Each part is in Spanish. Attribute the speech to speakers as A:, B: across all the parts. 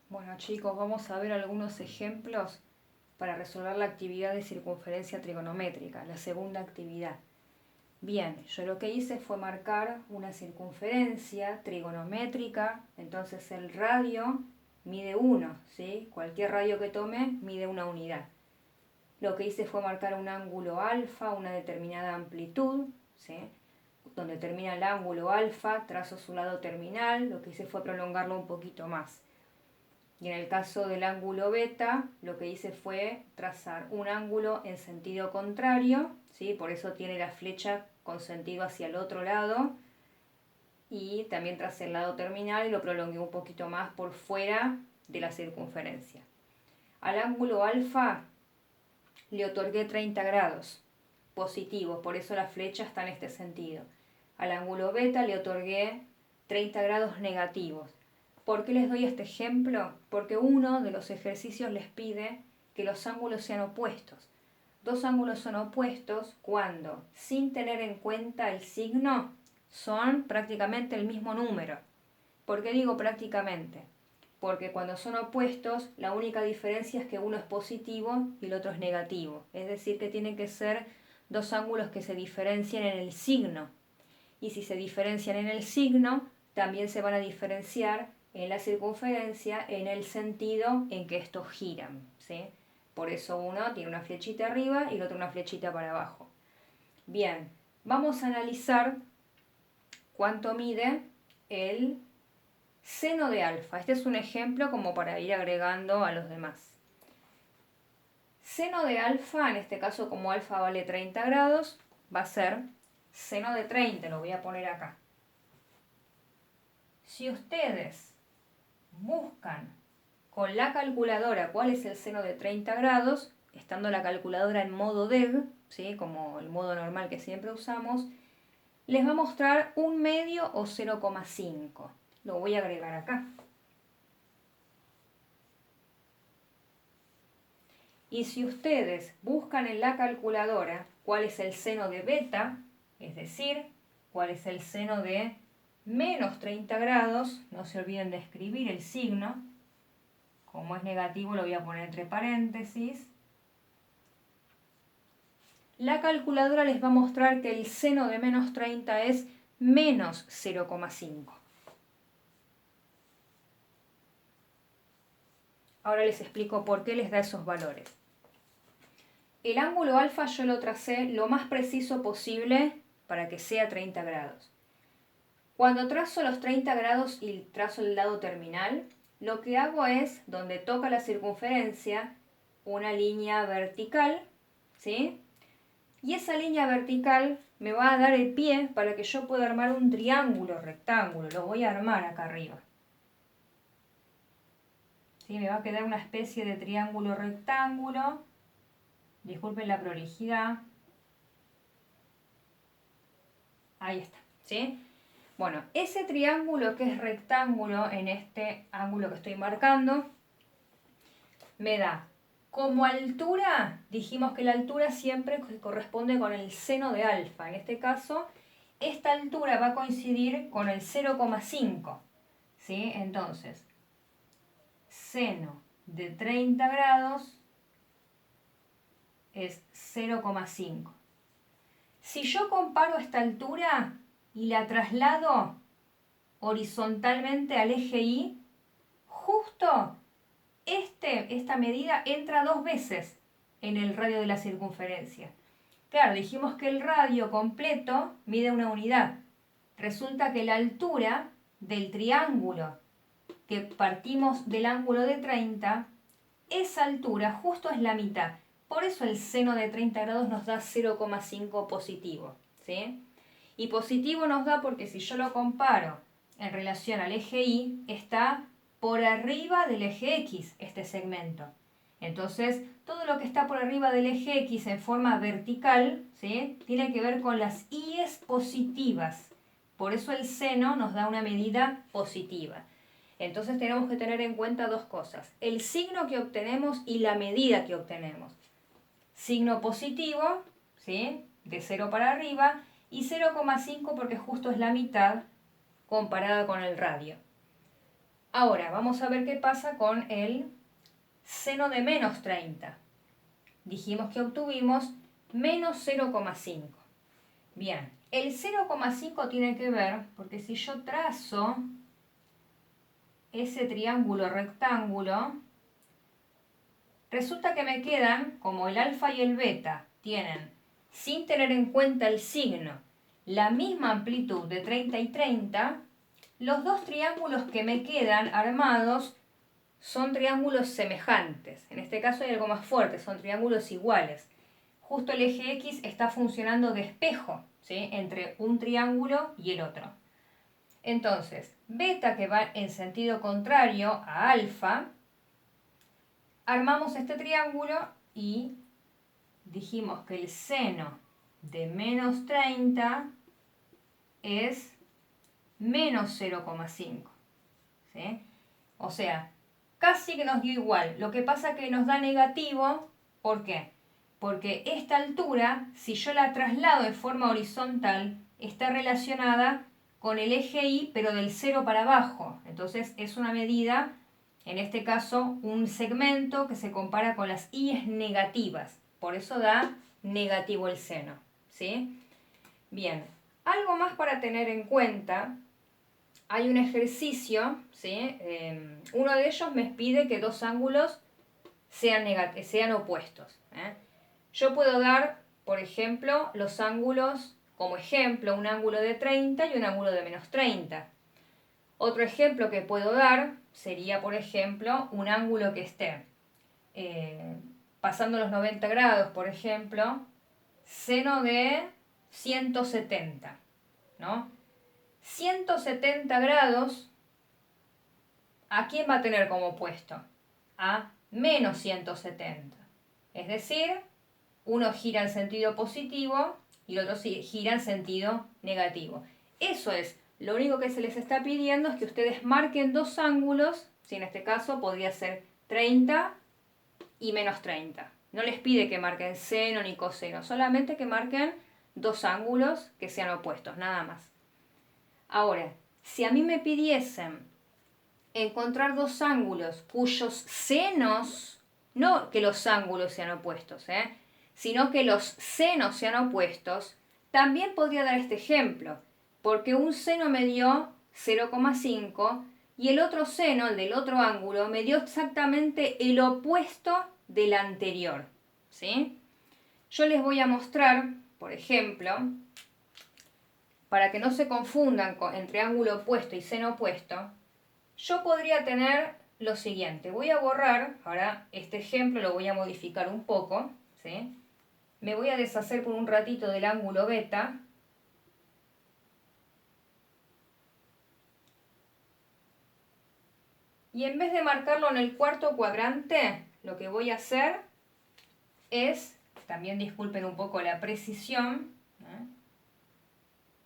A: Bueno chicos, vamos a ver algunos ejemplos para resolver la actividad de circunferencia trigonométrica, la segunda actividad. Bien, yo lo que hice fue marcar una circunferencia trigonométrica, entonces el radio mide 1, ¿sí? Cualquier radio que tome mide una unidad. Lo que hice fue marcar un ángulo alfa, una determinada amplitud, ¿sí? Donde termina el ángulo alfa, trazo su lado terminal, lo que hice fue prolongarlo un poquito más. Y en el caso del ángulo beta, lo que hice fue trazar un ángulo en sentido contrario, ¿sí? Por eso tiene la flecha con sentido hacia el otro lado. Y también tracé el lado terminal y lo prolongué un poquito más por fuera de la circunferencia. Al ángulo alfa le otorgué 30 grados positivos, por eso la flecha está en este sentido. Al ángulo beta le otorgué 30 grados negativos. ¿Por qué les doy este ejemplo? Porque uno de los ejercicios les pide que los ángulos sean opuestos. Dos ángulos son opuestos cuando, sin tener en cuenta el signo, son prácticamente el mismo número. ¿Por qué digo prácticamente? Porque cuando son opuestos, la única diferencia es que uno es positivo y el otro es negativo. Es decir, que tienen que ser dos ángulos que se diferencien en el signo. Y si se diferencian en el signo, también se van a diferenciar en la circunferencia en el sentido en que estos giran, ¿sí? Por eso uno tiene una flechita arriba y el otro una flechita para abajo. Bien, vamos a analizar cuánto mide el seno de alfa. Este es un ejemplo como para ir agregando a los demás. Seno de alfa, en este caso como alfa vale 30 grados, va a ser seno de 30, lo voy a poner acá. Si ustedes buscan con la calculadora cuál es el seno de 30 grados, estando la calculadora en modo DEG, ¿sí? Como el modo normal que siempre usamos, les va a mostrar 1/2 o 0,5. Lo voy a agregar acá. Y si ustedes buscan en la calculadora cuál es el seno de beta, es decir, cuál es el seno de menos 30 grados, no se olviden de escribir el signo. Como es negativo lo voy a poner entre paréntesis. La calculadora les va a mostrar que el seno de menos 30 es menos 0,5. Ahora les explico por qué les da esos valores. El ángulo alfa yo lo tracé lo más preciso posible para que sea 30 grados. Cuando trazo los 30 grados y trazo el lado terminal, lo que hago es, donde toca la circunferencia, una línea vertical, ¿sí? Y esa línea vertical me va a dar el pie para que yo pueda armar un triángulo rectángulo. Lo voy a armar acá arriba. ¿Sí? Me va a quedar una especie de triángulo rectángulo. Disculpen la prolijidad. Ahí está, ¿sí? Bueno, ese triángulo que es rectángulo en este ángulo que estoy marcando, me da como altura, dijimos que la altura siempre corresponde con el seno de alfa. En este caso, esta altura va a coincidir con el 0,5. ¿Sí? Entonces, seno de 30 grados es 0,5. Si yo comparo esta altura y la traslado horizontalmente al eje Y, justo esta medida entra 2 veces en el radio de la circunferencia. Claro, dijimos que el radio completo mide una unidad. Resulta que la altura del triángulo que partimos del ángulo de 30, esa altura justo es la mitad. Por eso el seno de 30 grados nos da 0,5 positivo, ¿sí? Y positivo nos da porque si yo lo comparo en relación al eje Y, está por arriba del eje X este segmento. Entonces, todo lo que está por arriba del eje X en forma vertical, ¿sí? Tiene que ver con las Y's positivas. Por eso el seno nos da una medida positiva. Entonces tenemos que tener en cuenta dos cosas: el signo que obtenemos y la medida que obtenemos. Signo positivo, ¿sí? De 0 para arriba, y 0,5 porque justo es la mitad comparada con el radio. Ahora, vamos a ver qué pasa con el seno de menos 30. Dijimos que obtuvimos menos 0,5. Bien, el 0,5 tiene que ver, porque si yo trazo ese triángulo rectángulo, resulta que me quedan, como el alfa y el beta tienen, sin tener en cuenta el signo, la misma amplitud de 30 y 30, los dos triángulos que me quedan armados son triángulos semejantes. En este caso hay algo más fuerte, son triángulos iguales. Justo el eje X está funcionando de espejo, ¿sí?, entre un triángulo y el otro. Entonces, beta, que va en sentido contrario a alfa, armamos este triángulo y dijimos que el seno de menos 30 es menos 0,5. ¿Sí? O sea, casi que nos dio igual. Lo que pasa que nos da negativo. ¿Por qué? Porque esta altura, si yo la traslado de forma horizontal, está relacionada con el eje Y, pero del 0 para abajo. Entonces es una medida, en este caso, un segmento que se compara con las Y's negativas. Por eso da negativo el seno. ¿Sí? Bien, algo más para tener en cuenta. Hay un ejercicio, ¿sí? Uno de ellos me pide que dos ángulos sean opuestos. Yo puedo dar, por ejemplo, los ángulos, como ejemplo, un ángulo de 30 y un ángulo de menos 30. Otro ejemplo que puedo dar sería, por ejemplo, un ángulo que esté pasando los 90 grados, por ejemplo, seno de 170, ¿no? 170 grados, ¿a quién va a tener como opuesto? A menos 170. Es decir, uno gira en sentido positivo y el otro gira en sentido negativo. Eso es, lo único que se les está pidiendo es que ustedes marquen dos ángulos, si en este caso podría ser 30 y menos 30. No les pide que marquen seno ni coseno, solamente que marquen dos ángulos que sean opuestos, nada más. Ahora, si a mí me pidiesen encontrar dos ángulos cuyos senos, no que los ángulos sean opuestos, sino que los senos sean opuestos, también podría dar este ejemplo, porque un seno me dio 0,5 y el otro seno, el del otro ángulo, me dio exactamente el opuesto del anterior. ¿Sí? Yo les voy a mostrar, por ejemplo, para que no se confundan entre ángulo opuesto y seno opuesto, yo podría tener lo siguiente. Voy a borrar, ahora este ejemplo lo voy a modificar un poco, ¿sí? Me voy a deshacer por un ratito del ángulo beta. Y en vez de marcarlo en el cuarto cuadrante, lo que voy a hacer es, también disculpen un poco la precisión,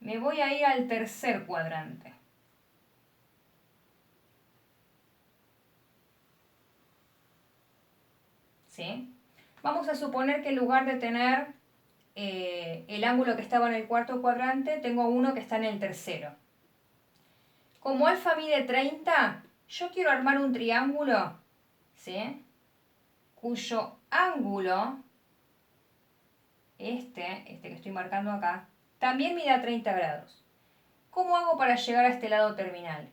A: me voy a ir al tercer cuadrante. ¿Sí? Vamos a suponer que en lugar de tener el ángulo que estaba en el cuarto cuadrante, tengo uno que está en el tercero. Como alfa mide 30, yo quiero armar un triángulo, ¿sí?, cuyo ángulo, este que estoy marcando acá, también mida 30 grados. ¿Cómo hago para llegar a este lado terminal?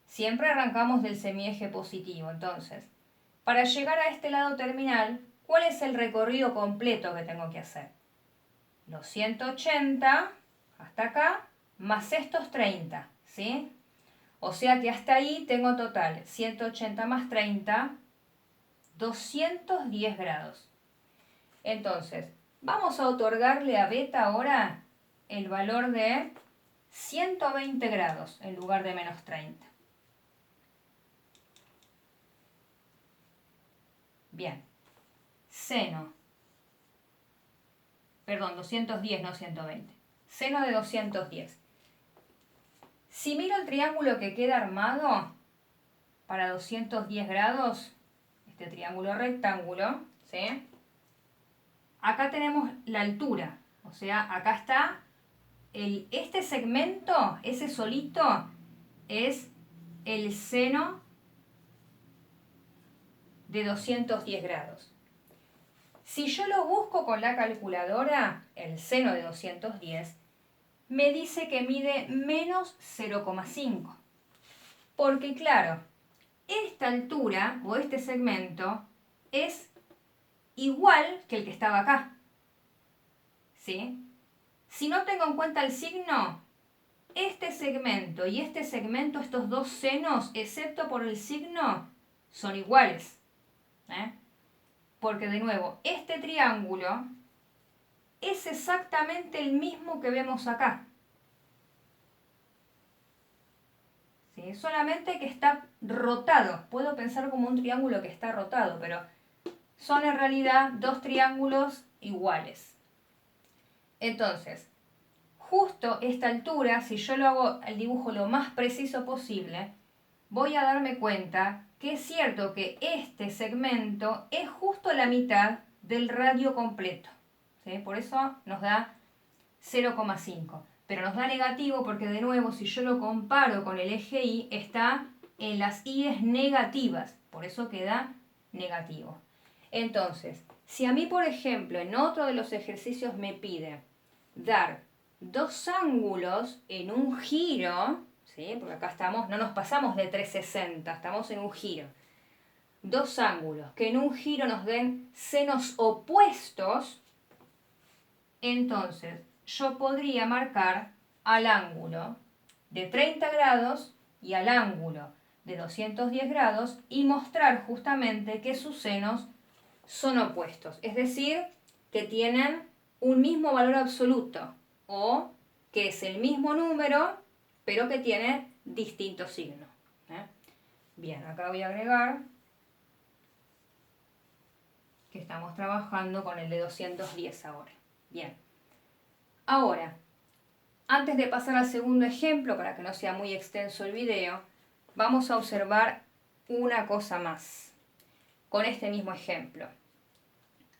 A: Siempre arrancamos del semieje positivo. Entonces, para llegar a este lado terminal, ¿cuál es el recorrido completo que tengo que hacer? Los 180 hasta acá, más estos 30, ¿sí? O sea que hasta ahí tengo total 180 más 30, 210 grados. Entonces, vamos a otorgarle a beta ahora el valor de 120 grados en lugar de menos 30. Bien, seno, perdón, 210, no 120. Seno de 210. Si miro el triángulo que queda armado para 210 grados, este triángulo rectángulo, ¿sí?, acá tenemos la altura, o sea, acá está este segmento, ese solito, es el seno de 210 grados. Si yo lo busco con la calculadora, el seno de 210, me dice que mide menos 0,5. Porque claro, esta altura o este segmento es igual que el que estaba acá. ¿Sí? Si no tengo en cuenta el signo, este segmento y este segmento, estos dos senos, excepto por el signo, son iguales. Porque de nuevo, este triángulo es exactamente el mismo que vemos acá. ¿Sí? Solamente que está rotado. Puedo pensar como un triángulo que está rotado, pero son en realidad dos triángulos iguales. Entonces, justo esta altura, si yo lo hago el dibujo lo más preciso posible, voy a darme cuenta que es cierto que este segmento es justo la mitad del radio completo. ¿Sí? Por eso nos da 0,5. Pero nos da negativo porque de nuevo si yo lo comparo con el eje Y está en las Y's negativas. Por eso queda negativo. Entonces, si a mí por ejemplo en otro de los ejercicios me pide dar dos ángulos en un giro, ¿sí? Porque acá estamos, no nos pasamos de 360, estamos en un giro. Dos ángulos que en un giro nos den senos opuestos, entonces yo podría marcar al ángulo de 30 grados y al ángulo de 210 grados y mostrar justamente que sus senos son opuestos, es decir, que tienen un mismo valor absoluto o que es el mismo número pero que tiene distinto signo. Bien, acá voy a agregar que estamos trabajando con el de 210 ahora. Bien. Ahora, antes de pasar al segundo ejemplo, para que no sea muy extenso el video, vamos a observar una cosa más con este mismo ejemplo.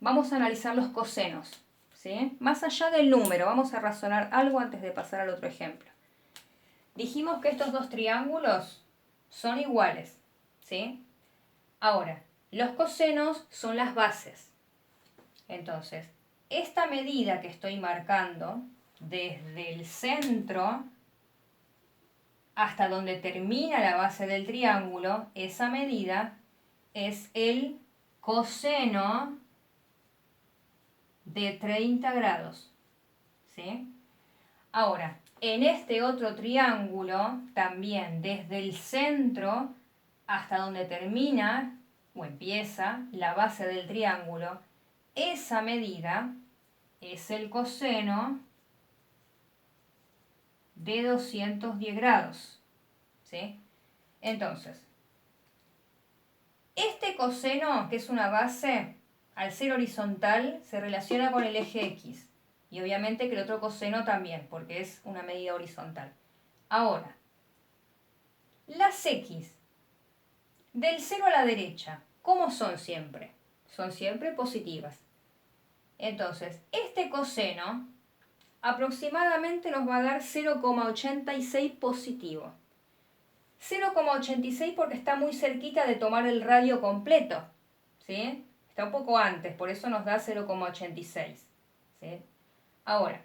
A: Vamos a analizar los cosenos, ¿sí? Más allá del número, vamos a razonar algo antes de pasar al otro ejemplo. Dijimos que estos dos triángulos son iguales, ¿sí? Ahora, los cosenos son las bases. Entonces, esta medida que estoy marcando desde el centro hasta donde termina la base del triángulo, esa medida es el coseno de 30 grados. ¿Sí? Ahora, en este otro triángulo, también desde el centro hasta donde termina o empieza la base del triángulo, esa medida es el coseno de 210 grados. ¿Sí? Entonces, este coseno, que es una base, al ser horizontal, se relaciona con el eje X. Y obviamente que el otro coseno también, porque es una medida horizontal. Ahora, las X del 0 a la derecha, ¿cómo son siempre? Son siempre positivas. Entonces, este coseno aproximadamente nos va a dar 0,86 positivo. 0,86 porque está muy cerquita de tomar el radio completo, ¿sí? Está un poco antes, por eso nos da 0,86. ¿Sí? Ahora,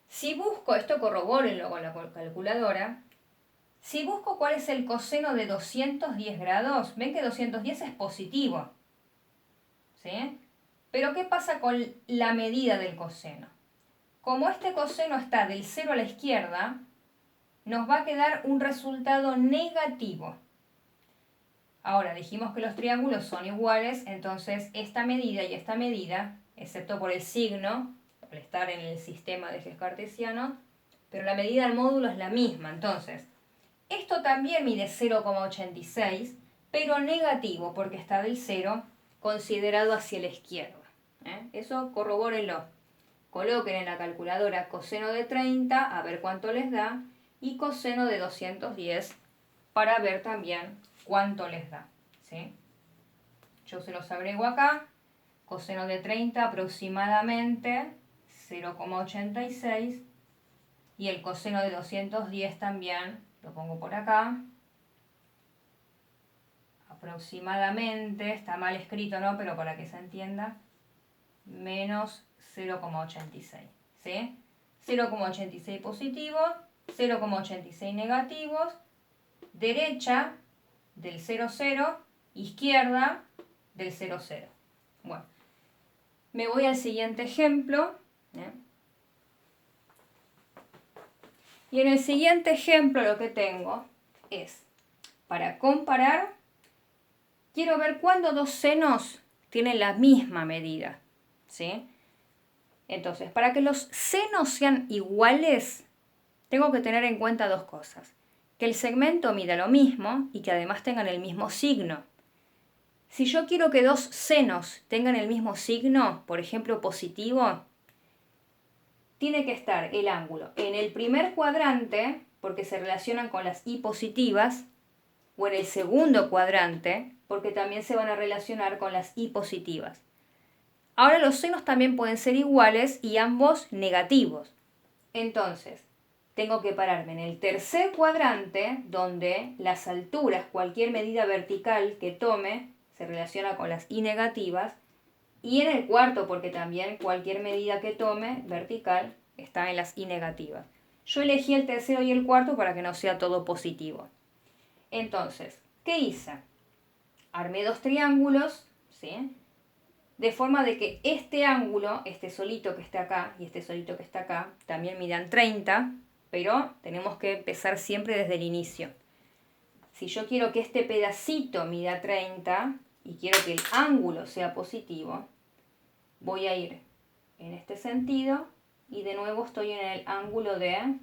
A: si busco, esto corrobórenlo con la calculadora, si busco cuál es el coseno de 210 grados, ven que 210 es positivo, ¿sí? Pero ¿qué pasa con la medida del coseno? Como este coseno está del 0 a la izquierda, nos va a quedar un resultado negativo. Ahora, dijimos que los triángulos son iguales, entonces esta medida y esta medida, excepto por el signo, al estar en el sistema de ejes cartesianos, pero la medida del módulo es la misma. Entonces, esto también mide 0,86, pero negativo, porque está del 0 considerado hacia la izquierda. Eso corrobórenlo. Coloquen en la calculadora coseno de 30, a ver cuánto les da, y coseno de 210 para ver también cuánto les da. ¿Sí? Yo se los agrego acá. Coseno de 30 aproximadamente 0,86 y el coseno de 210 también, lo pongo por acá, aproximadamente, está mal escrito, ¿no? Pero para que se entienda, menos 0,86, ¿sí? 0,86 positivos, 0,86 negativos, derecha del 0,0, izquierda del 0,0. Bueno, me voy al siguiente ejemplo, ¿eh? Y en el siguiente ejemplo lo que tengo es, para comparar, quiero ver cuándo dos senos tienen la misma medida, ¿sí? Entonces, para que los senos sean iguales, tengo que tener en cuenta dos cosas. Que el segmento mida lo mismo y que además tengan el mismo signo. Si yo quiero que dos senos tengan el mismo signo, por ejemplo positivo, tiene que estar el ángulo en el primer cuadrante, porque se relacionan con las y positivas, o en el segundo cuadrante, porque también se van a relacionar con las y positivas. Ahora los senos también pueden ser iguales y ambos negativos. Entonces, tengo que pararme en el tercer cuadrante, donde las alturas, cualquier medida vertical que tome, se relaciona con las y negativas, y en el cuarto, porque también cualquier medida que tome vertical está en las y negativas. Yo elegí el tercero y el cuarto para que no sea todo positivo. Entonces, ¿qué hice? Armé dos triángulos, ¿sí? De forma de que este ángulo, este solito que está acá y este solito que está acá, también midan 30, pero tenemos que empezar siempre desde el inicio. Si yo quiero que este pedacito mida 30 y quiero que el ángulo sea positivo, voy a ir en este sentido y de nuevo estoy en el ángulo de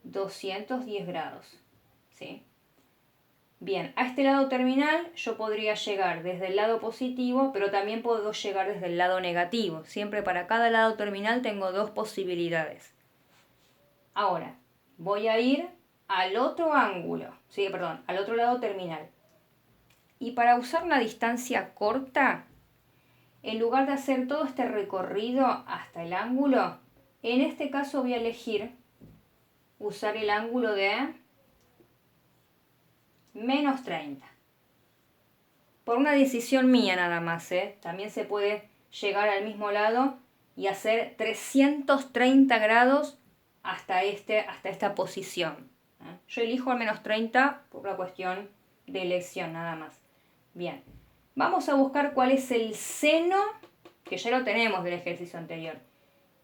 A: 210 grados, ¿sí? Bien, a este lado terminal yo podría llegar desde el lado positivo, pero también puedo llegar desde el lado negativo. Siempre para cada lado terminal tengo dos posibilidades. Ahora, voy a ir al otro ángulo, sí, perdón, al otro lado terminal. Y para usar una distancia corta, en lugar de hacer todo este recorrido hasta el ángulo, en este caso voy a elegir usar el ángulo de menos 30. Por una decisión mía nada más, ¿eh? También se puede llegar al mismo lado y hacer 330 grados hasta esta posición, ¿eh? Yo elijo al menos 30 por una cuestión de elección nada más. Bien, vamos a buscar cuál es el seno, que ya lo tenemos del ejercicio anterior.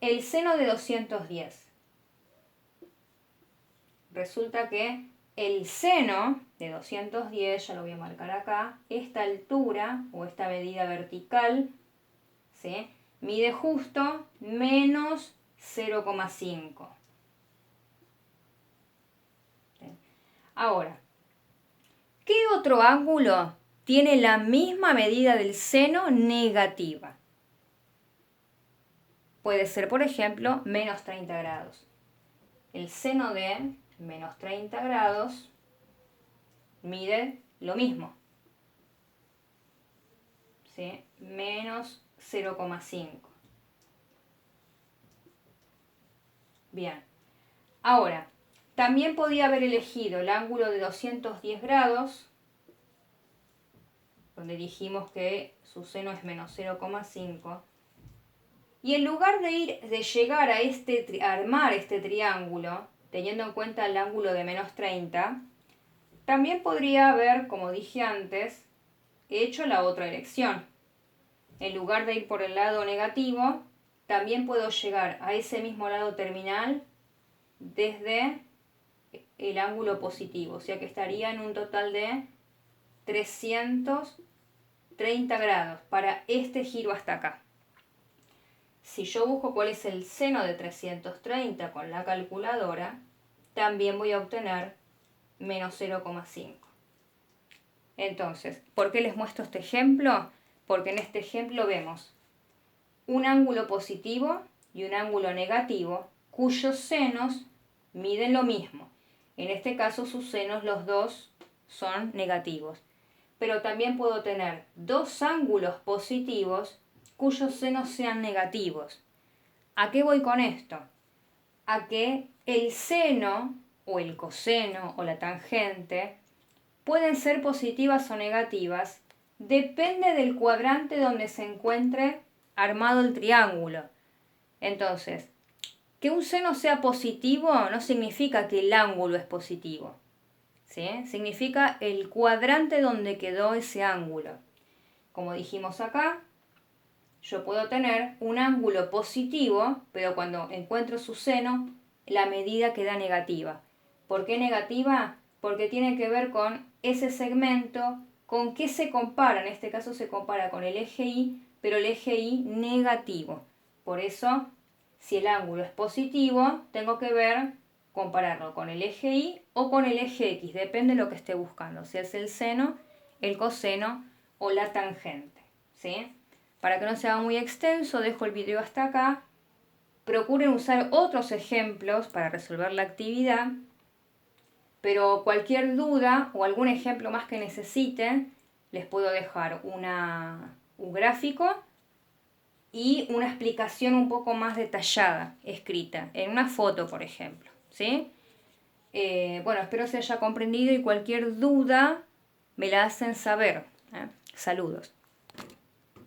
A: El seno de 210. Resulta que el seno de 210, ya lo voy a marcar acá, esta altura o esta medida vertical, ¿sí?, mide justo menos 0,5. ¿Sí? Ahora, ¿qué otro ángulo tiene la misma medida del seno negativa? Puede ser, por ejemplo, menos 30 grados. El seno de menos 30 grados mide lo mismo, ¿sí?, menos 0,5. Bien, ahora, también podía haber elegido el ángulo de 210 grados, donde dijimos que su seno es menos 0,5, y en lugar de llegar a armar este triángulo, teniendo en cuenta el ángulo de menos 30, también podría haber, como dije antes, hecho la otra elección. En lugar de ir por el lado negativo, también puedo llegar a ese mismo lado terminal desde el ángulo positivo, o sea que estaría en un total de 330 grados para este giro hasta acá. Si yo busco cuál es el seno de 330 con la calculadora, también voy a obtener menos 0,5. Entonces, ¿por qué les muestro este ejemplo? Porque en este ejemplo vemos un ángulo positivo y un ángulo negativo cuyos senos miden lo mismo. En este caso sus senos los dos son negativos. Pero también puedo tener dos ángulos positivos cuyos senos sean negativos. ¿A qué voy con esto? A que el seno o el coseno o la tangente pueden ser positivas o negativas, depende del cuadrante donde se encuentre armado el triángulo. Entonces, que un seno sea positivo no significa que el ángulo es positivo, ¿sí? Significa el cuadrante donde quedó ese ángulo. Como dijimos acá, yo puedo tener un ángulo positivo, pero cuando encuentro su seno, la medida queda negativa. ¿Por qué negativa? Porque tiene que ver con ese segmento, con qué se compara. En este caso se compara con el eje Y, pero el eje Y negativo. Por eso, si el ángulo es positivo, tengo que compararlo con el eje Y o con el eje X, depende de lo que esté buscando, si es el seno, el coseno o la tangente, ¿sí? Para que no sea muy extenso, dejo el video hasta acá. Procuren usar otros ejemplos para resolver la actividad, pero cualquier duda o algún ejemplo más que necesiten, les puedo dejar un gráfico y una explicación un poco más detallada, escrita, en una foto, por ejemplo, ¿sí? Bueno, espero se haya comprendido y cualquier duda me la hacen saber, ¿eh? Saludos.